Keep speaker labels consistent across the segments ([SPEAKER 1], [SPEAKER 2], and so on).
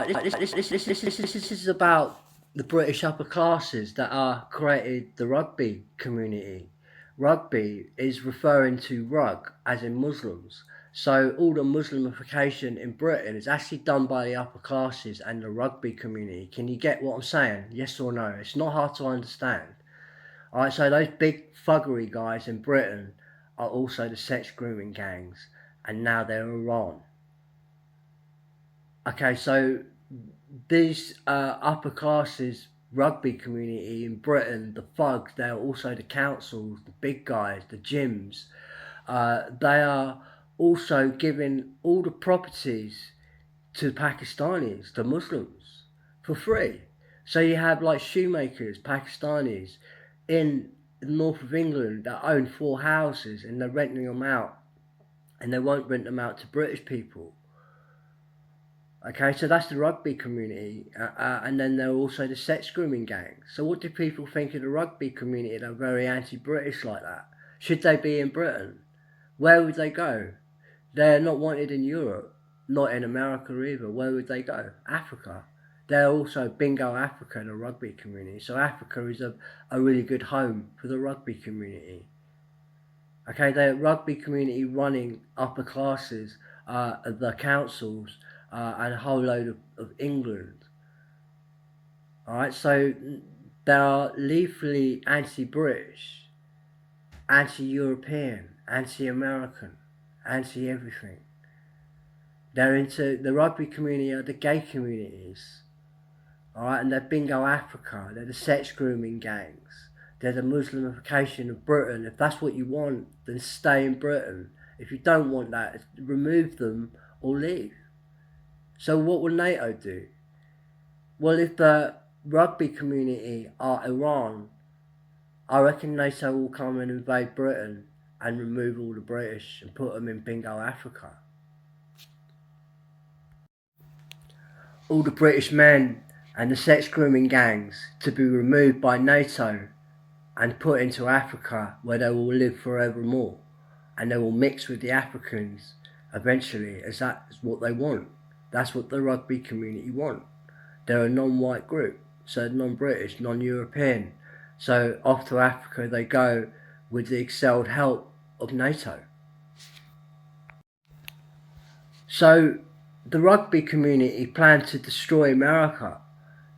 [SPEAKER 1] This is about the British upper classes that are created the rugby community. Rugby is referring to rug, as in Muslims. So all the Muslimification in Britain is actually done by the upper classes and the rugby community. Can you get what I'm saying? Yes or no? It's not hard to understand. Alright, so those big thuggery guys in Britain are also the sex grooming gangs, and now they're Iran. Okay, so these upper classes rugby community in Britain, the thugs, they're also the councils, the big guys, the gyms. They are also giving all the properties to Pakistanis, the Muslims, for free. So you have like shoemakers, Pakistanis, in the north of England that own 4 houses and they're renting them out, and they won't rent them out to British people. Okay, so that's the rugby community, and then there are also the sex grooming gangs. So what do people think of the rugby community that are very anti-British like that? Should they be in Britain? Where would they go? They're not wanted in Europe, not in America either. Where would they go? Africa. They're also Bingo Africa, the rugby community. So Africa is a really good home for the rugby community. Okay, the rugby community running upper classes, the councils, and a whole load of England. Alright, so they are lethally anti-British, anti-European, anti-American, anti-everything. They're into the rugby community are the gay communities. Alright, and they're Bingo Africa, they're the sex grooming gangs. They're the Muslimification of Britain. If that's what you want, then stay in Britain. If you don't want that, remove them or leave. So what will NATO do? Well, if the rugby community are Iran, I reckon NATO will come and invade Britain and remove all the British and put them in Bingo Africa. All the British men and the sex grooming gangs to be removed by NATO and put into Africa, where they will live forevermore, and they will mix with the Africans eventually, as that's what they want. That's what the rugby community want. They're a non-white group, so non-British, non-European. So off to Africa they go with the excelled help of NATO. So the rugby community plan to destroy America.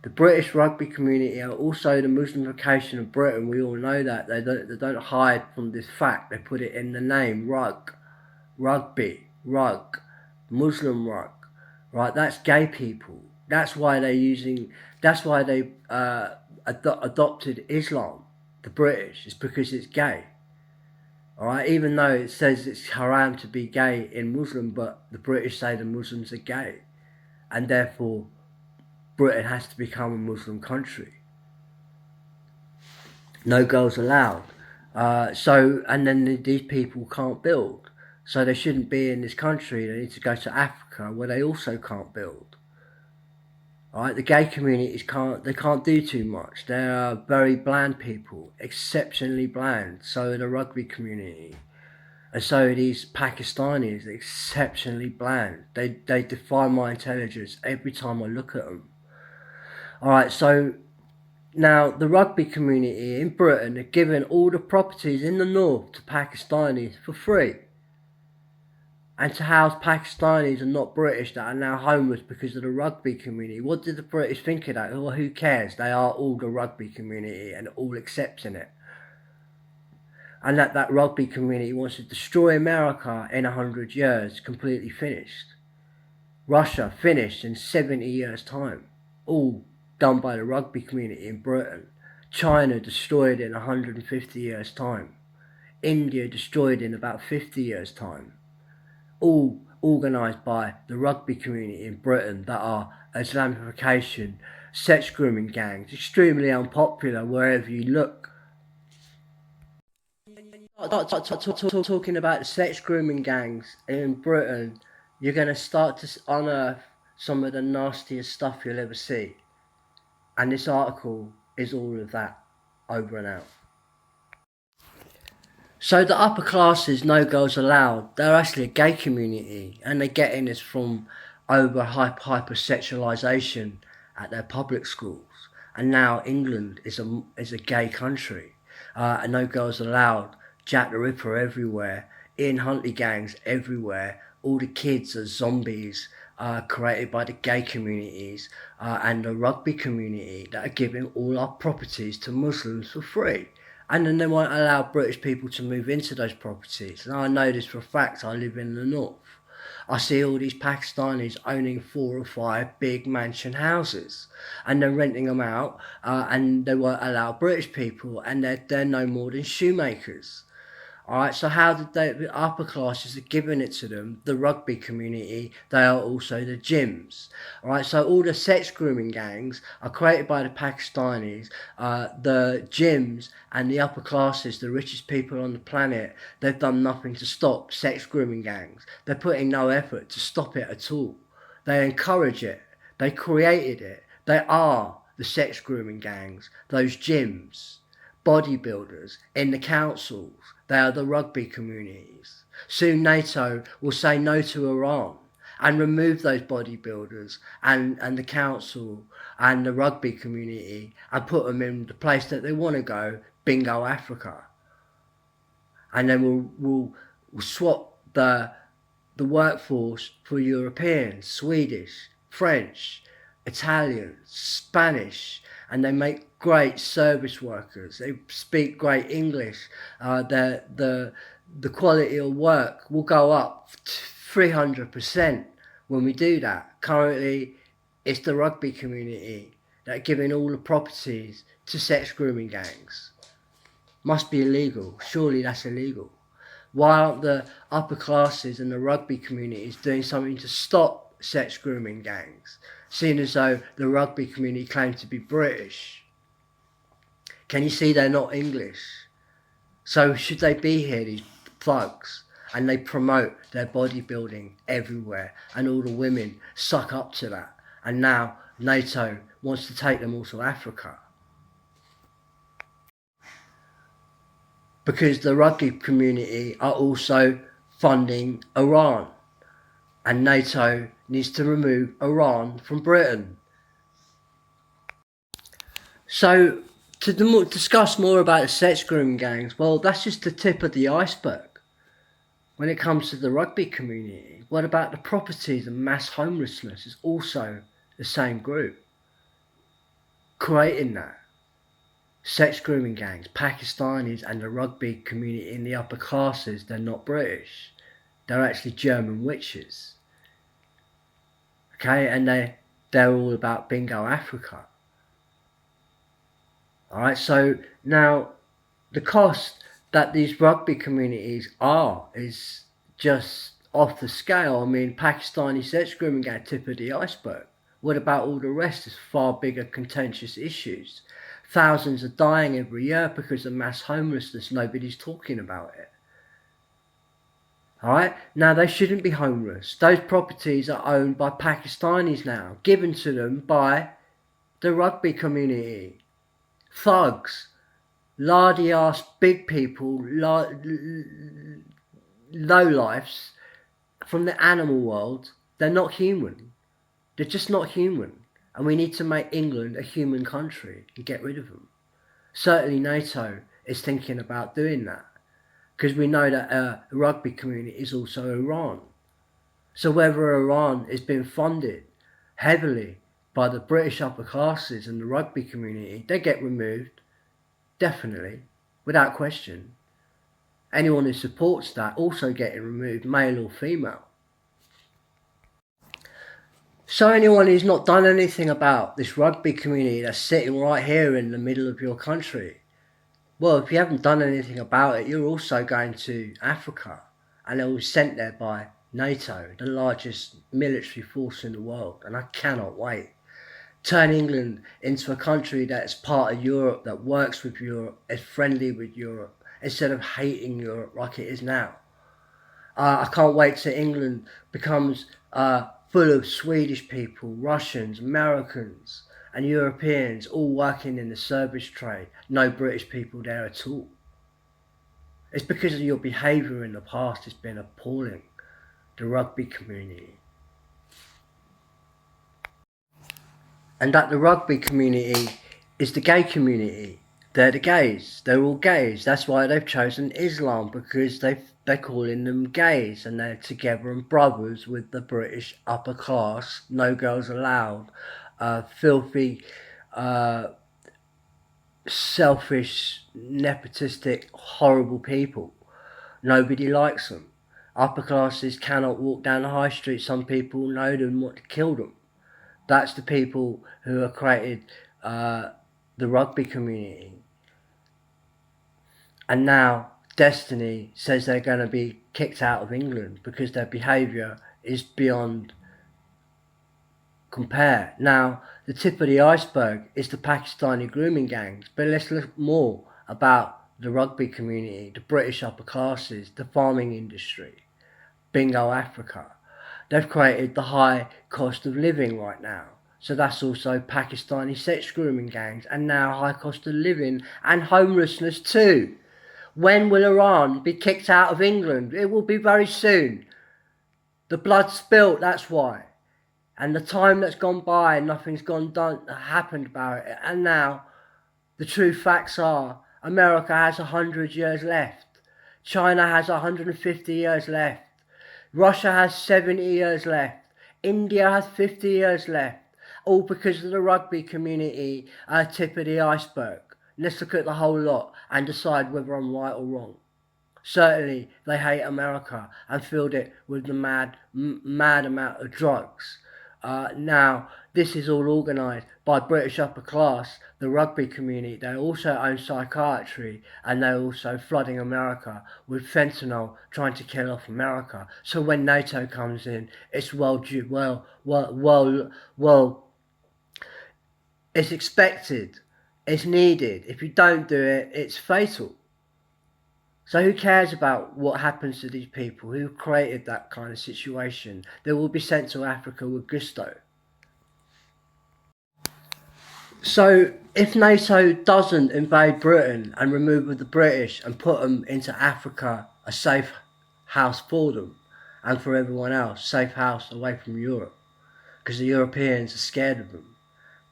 [SPEAKER 1] The British rugby community are also the Muslimification of Britain. We all know that. They don't hide from this fact. They put it in the name, rug, rugby, rug, Muslim rug. Right, that's gay people. That's why they adopted Islam, the British. It's because it's gay. Alright, even though it says it's haram to be gay in Muslim, but the British say the Muslims are gay, and therefore Britain has to become a Muslim country. No girls allowed. And then these people can't build. So they shouldn't be in this country. They need to go to Africa, where they also can't build. Alright, the gay communities can't do too much. They are very bland people, exceptionally bland. So are the rugby community. And so are these Pakistanis, exceptionally bland. They defy my intelligence every time I look at them. Alright, so now the rugby community in Britain are giving all the properties in the north to Pakistanis for free. And to house Pakistanis and not British that are now homeless because of the rugby community. What did the British think of that? Well, who cares? They are all the rugby community and all accepting it. And that rugby community wants to destroy America in 100 years, completely finished. Russia finished in 70 years' time. All done by the rugby community in Britain. China destroyed in 150 years' time. India destroyed in about 50 years' time. All organised by the rugby community in Britain that are Islamification, sex grooming gangs, extremely unpopular wherever you look. Talking about the sex grooming gangs in Britain, you're going to start to unearth some of the nastiest stuff you'll ever see. And this article is all of that, over and out. So the upper classes, no girls allowed, they're actually a gay community, and they're getting this from over hypersexualisation at their public schools. And now England is a gay country, and no girls allowed. Jack the Ripper everywhere, Ian Huntley gangs everywhere. All the kids are zombies created by the gay communities and the rugby community that are giving all our properties to Muslims for free. And then they won't allow British people to move into those properties. And I know this for a fact, I live in the north. I see all these Pakistanis owning 4 or 5 big mansion houses, and they're renting them out, and they won't allow British people, and they're no more than shoemakers. Alright, so how did the upper classes are giving it to them? The rugby community, they are also the gyms. Alright, so all the sex grooming gangs are created by the Pakistanis, the gyms and the upper classes, the richest people on the planet. They've done nothing to stop sex grooming gangs. They're putting no effort to stop it at all. They encourage it. They created it. They are the sex grooming gangs, those gyms, bodybuilders in the councils. They are the rugby communities. Soon NATO will say no to Iran and remove those bodybuilders and the council and the rugby community and put them in the place that they want to go, bingo Africa. And then we'll swap the workforce for Europeans, Swedish, French, Italian, Spanish, and they make great service workers. They speak great English. The quality of work will go up 300% when we do that. Currently, it's the rugby community that are giving all the properties to sex grooming gangs. Must be illegal. Surely that's illegal. Why aren't the upper classes and the rugby communities doing something to stop sex grooming gangs, seeing as though the rugby community claim to be British? Can you see they're not English? So should they be here, these thugs? And they promote their bodybuilding everywhere, and all the women suck up to that. And now NATO wants to take them all to Africa. Because the rugby community are also funding Iran. And NATO needs to remove Iran from Britain. So, to discuss more about the sex grooming gangs, well, that's just the tip of the iceberg. When it comes to the rugby community, what about the properties and mass homelessness? Is also the same group creating that. Sex grooming gangs, Pakistanis and the rugby community in the upper classes, they're not British. They're actually German witches. Okay, and they're all about bingo Africa. Alright, so now the cost that these rugby communities are is just off the scale. I mean, Pakistani sex grooming gang, tip of the iceberg. What about all the rest? There's far bigger contentious issues. Thousands are dying every year because of mass homelessness. Nobody's talking about it. Alright, now they shouldn't be homeless. Those properties are owned by Pakistanis now, given to them by the rugby community. Thugs, lardy ass big people, lowlifes from the animal world. They're not human. They're just not human. And we need to make England a human country and get rid of them. Certainly NATO is thinking about doing that, because we know that the rugby community is also Iran. So whether Iran is being funded heavily by the British upper classes and the rugby community, they get removed, definitely, without question. Anyone who supports that also getting removed, male or female. So anyone who's not done anything about this rugby community that's sitting right here in the middle of your country, well, if you haven't done anything about it, you're also going to Africa, and they were sent there by NATO, the largest military force in the world, and I cannot wait. Turn England into a country that's part of Europe, that works with Europe, is friendly with Europe, instead of hating Europe like it is now. I can't wait till England becomes full of Swedish people, Russians, Americans and Europeans all working in the service trade. No British people there at all. It's because of your behaviour in the past. It's been appalling. The rugby community. and that the rugby community is the gay community. They're the gays. They're all gays. That's why they've chosen Islam, because they're calling them gays, and they're together and brothers with the British upper class. No girls allowed. Filthy, selfish, nepotistic, horrible people. Nobody likes them. Upper classes cannot walk down the high street. Some people know them, want to kill them. That's the people who have created the rugby community. And now Destiny says they're going to be kicked out of England because their behaviour is beyond compare. Now, the tip of the iceberg is the Pakistani grooming gangs, but let's look more about the rugby community, the British upper classes, the farming industry, Bingo Africa. They've created the high cost of living right now. So that's also Pakistani sex grooming gangs, and now high cost of living and homelessness too. When will Iran be kicked out of England? It will be very soon. The blood spilt, that's why. And the time that's gone by, nothing's happened about it. And now, the true facts are, America has 100 years left. China has 150 years left. Russia has 70 years left. India has 50 years left. All because of the rugby community, tip of the iceberg. Let's look at the whole lot and decide whether I'm right or wrong. Certainly, they hate America and filled it with the mad amount of drugs. Now, this is all organised by British upper class, the rugby community. They also own psychiatry, and they're also flooding America with fentanyl, trying to kill off America. So when NATO comes in, it's it's expected, it's needed. If you don't do it, it's fatal. So who cares about what happens to these people who created that kind of situation? They will be sent to Africa with gusto. So if NATO doesn't invade Britain and remove the British and put them into Africa, a safe house for them and for everyone else, safe house away from Europe, because the Europeans are scared of them.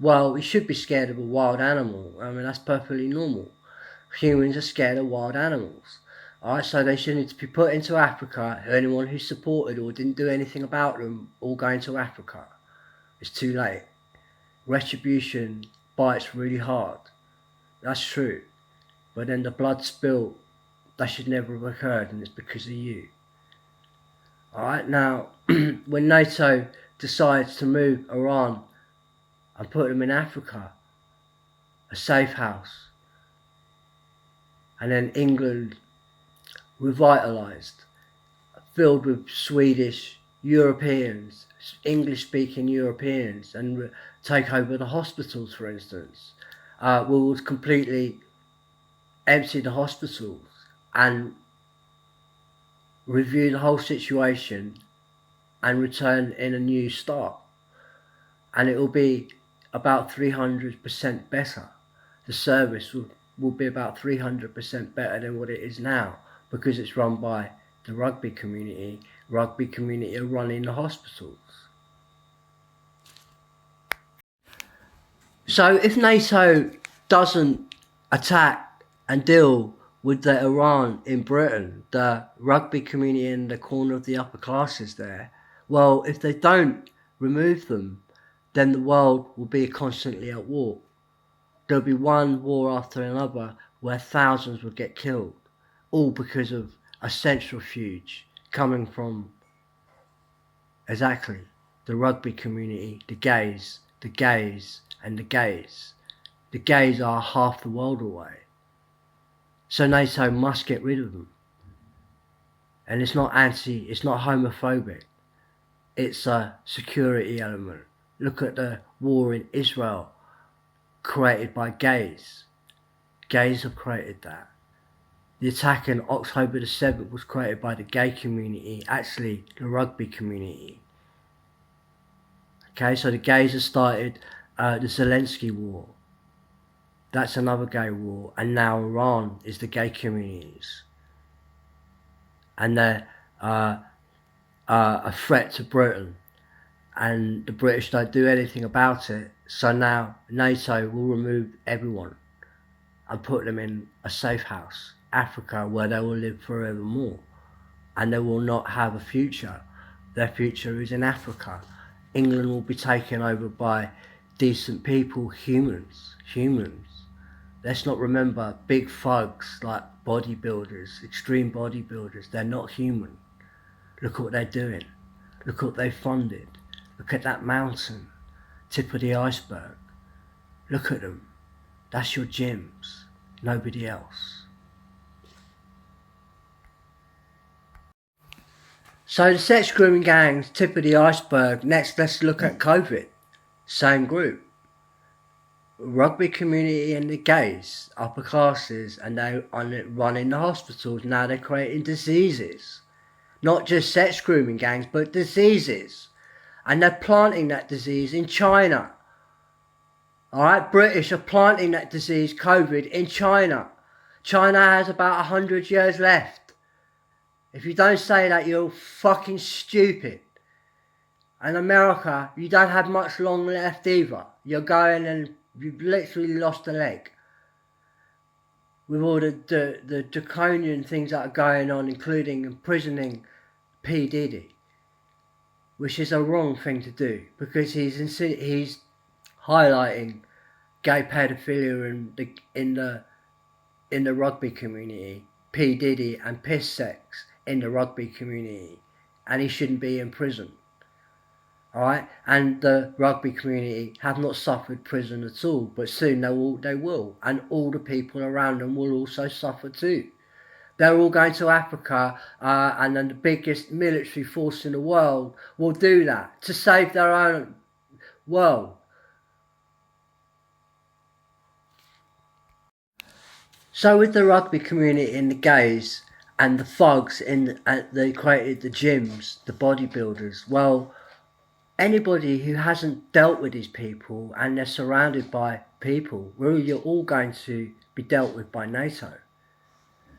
[SPEAKER 1] Well, we should be scared of a wild animal. I mean, that's perfectly normal. Humans are scared of wild animals. Alright, so they shouldn't be put into Africa. Anyone who supported or didn't do anything about them, all going to Africa. It's too late. Retribution bites really hard. That's true. But then the blood spill, that should never have occurred, and it's because of you. Alright, now, when NATO decides to move Iran and put them in Africa, a safe house, and then England revitalised, filled with Swedish Europeans, English-speaking Europeans, and take over the hospitals, for instance. We would completely empty the hospitals and review the whole situation and return in a new start. And it will be about 300% better. The service will be about 300% better than what it is now, because it's run by the rugby community. Rugby community are running the hospitals. So if NATO doesn't attack and deal with the Iran in Britain, the rugby community in the corner of the upper classes there, well, if they don't remove them, then the world will be constantly at war. There'll be one war after another where thousands will get killed, all because of a centrifuge coming from exactly the rugby community, the gays, and the gays. The gays are half the world away. So NATO must get rid of them. And it's not homophobic. It's a security element. Look at the war in Israel, created by gays. Gays have created that. The attack on October the 7th was created by the gay community, actually the rugby community. Okay, so the gays have started the Zelensky war. That's another gay war. And now Iran is the gay communities. And they're a threat to Britain. and the British don't do anything about it. So now NATO will remove everyone and put them in a safe house, Africa, where they will live forevermore, and they will not have a future. Their future is in Africa. England will be taken over by decent people, humans. Let's not remember big thugs like bodybuilders, extreme bodybuilders. They're not human. Look what they're doing. Look what they funded. Look at that mountain, tip of the iceberg. Look at them. That's your gyms, nobody else. So the sex grooming gangs, tip of the iceberg. Next, let's look at COVID. Same group. Rugby community and the gays, upper classes, and they running the hospitals. Now they're creating diseases. Not just sex grooming gangs, but diseases. And they're planting that disease in China. Alright, British are planting that disease, COVID, in China. China has about 100 years left. If you don't say that, you're fucking stupid. And America, you don't have much long left either. You're going and you've literally lost a leg. With all the draconian things that are going on, including imprisoning P. Diddy. Which is a wrong thing to do, because he's highlighting gay pedophilia in the rugby community, P. Diddy and piss sex in the rugby community, and he shouldn't be in prison. Alright, and the rugby community have not suffered prison at all, but soon they will, and all the people around them will also suffer too. They're all going to Africa, and then the biggest military force in the world will do that to save their own world. So with the rugby community and the gays and the thugs they created the gyms, the bodybuilders. Well, anybody who hasn't dealt with these people and they're surrounded by people, well, you're all going to be dealt with by NATO.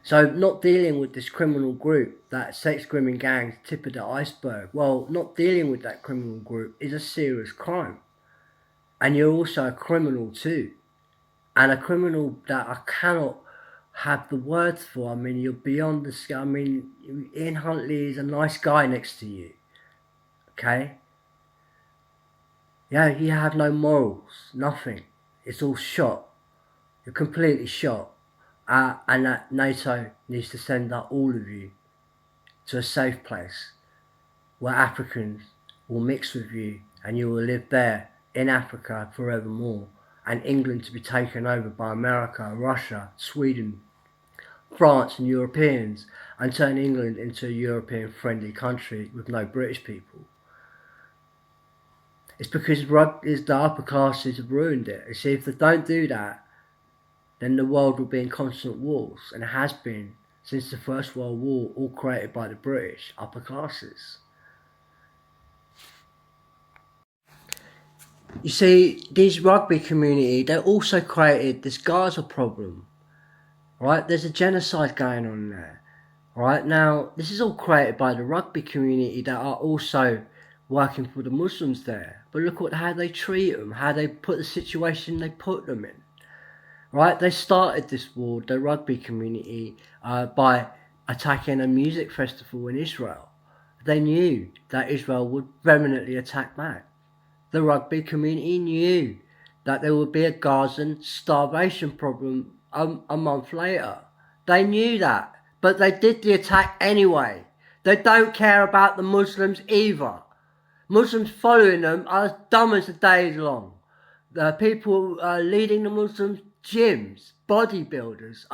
[SPEAKER 1] So not dealing with this criminal group, that sex grooming gangs, tip of the iceberg, well, not dealing with that criminal group is a serious crime. And you're also a criminal too. And a criminal that I cannot have the words for. I mean, you're beyond the scale. I mean, Ian Huntley is a nice guy next to you. Okay? Yeah, you have no morals, nothing. It's all shot. You're completely shot. And that NATO needs to send out all of you to a safe place where Africans will mix with you and you will live there in Africa forevermore, and England to be taken over by America, Russia, Sweden, France and Europeans, and turn England into a European friendly country with no British people. It's because the upper classes have ruined it. You see, if they don't do that, then the world will be in constant wars, and it has been since the First World War, all created by the British upper classes. You see, these rugby community, they also created this Gaza problem, right? There's a genocide going on there, right? Now, this is all created by the rugby community that are also working for the Muslims there. But look how they treat them, how they put the situation they put them in. Right, they started this war, the rugby community, by attacking a music festival in Israel. They knew that Israel would vehemently attack back. The rugby community knew that there would be a Gazan starvation problem a month later. They knew that, but they did the attack anyway. They don't care about the Muslims either. Muslims following them are as dumb as the day is long. The people leading the Muslims, gyms, bodybuilders,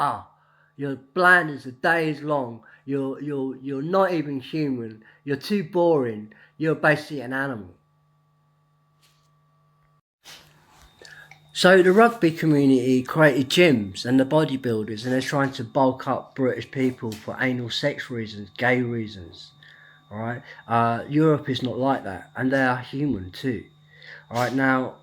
[SPEAKER 1] you're bland as the day is long. You're not even human. You're too boring. You're basically an animal. So the rugby community created gyms and the bodybuilders, and they're trying to bulk up British people for anal sex reasons, gay reasons. Alright? Europe is not like that, and they are human too. Alright, now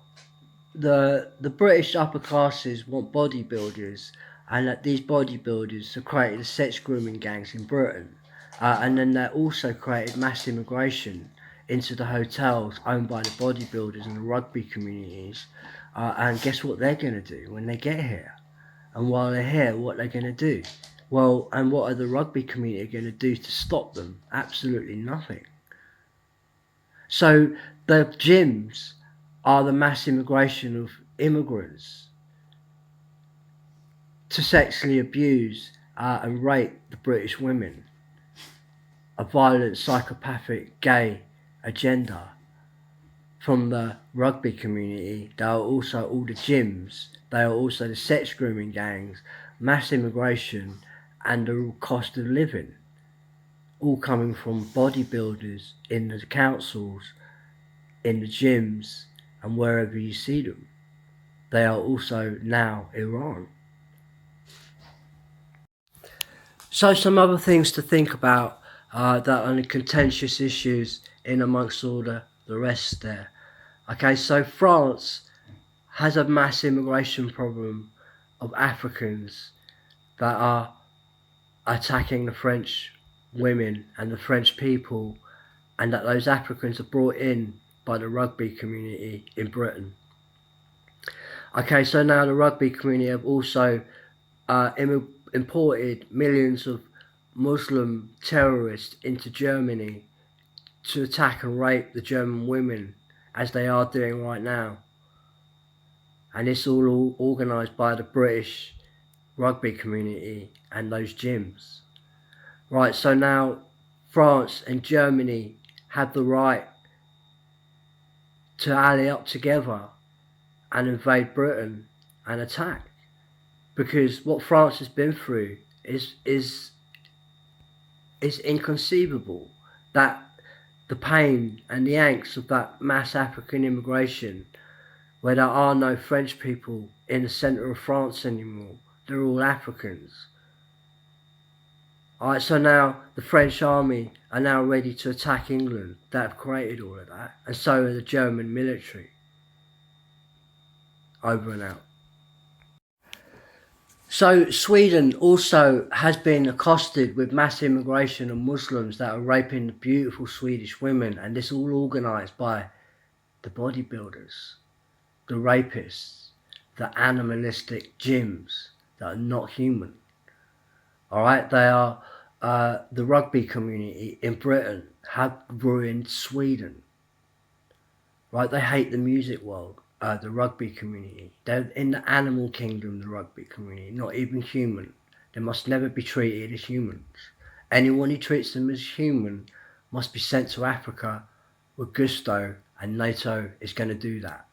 [SPEAKER 1] the British upper classes want bodybuilders, and that these bodybuilders have created the sex grooming gangs in Britain, and then they also created mass immigration into the hotels owned by the bodybuilders and the rugby communities. And guess what they're going to do when they get here? And while they're here, what they're going to do? Well, and what are the rugby community going to do to stop them? Absolutely nothing. So the gyms are the mass immigration of immigrants to sexually abuse and rape the British women. A violent, psychopathic, gay agenda from the rugby community. They are also all the gyms. They are also the sex grooming gangs, mass immigration, and the cost of living. All coming from bodybuilders in the councils, in the gyms, and wherever you see them. They are also now Iran. So some other things to think about that are the contentious issues in amongst all the rest there. Okay, so France has a mass immigration problem of Africans that are attacking the French women and the French people, and that those Africans are brought in by the rugby community in Britain. Okay, so now the rugby community have also imported millions of Muslim terrorists into Germany to attack and rape the German women, as they are doing right now. And it's all organised by the British rugby community and those gyms. Right, so now France and Germany have the right to ally up together and invade Britain and attack. Because what France has been through is inconceivable. That the pain and the angst of that mass African immigration, where there are no French people in the centre of France anymore, they're all Africans. Alright, so now the French army are now ready to attack England. They have created all of that, and so are the German military. Over and out. So Sweden also has been accosted with mass immigration of Muslims that are raping the beautiful Swedish women, and this all organised by the bodybuilders, the rapists, the animalistic gyms that are not human. Alright, they are the rugby community in Britain have ruined Sweden. Right, they hate the music world. The rugby community. They're in the animal kingdom, the rugby community, not even human. They must never be treated as humans. Anyone who treats them as human must be sent to Africa with gusto, and NATO is going to do that.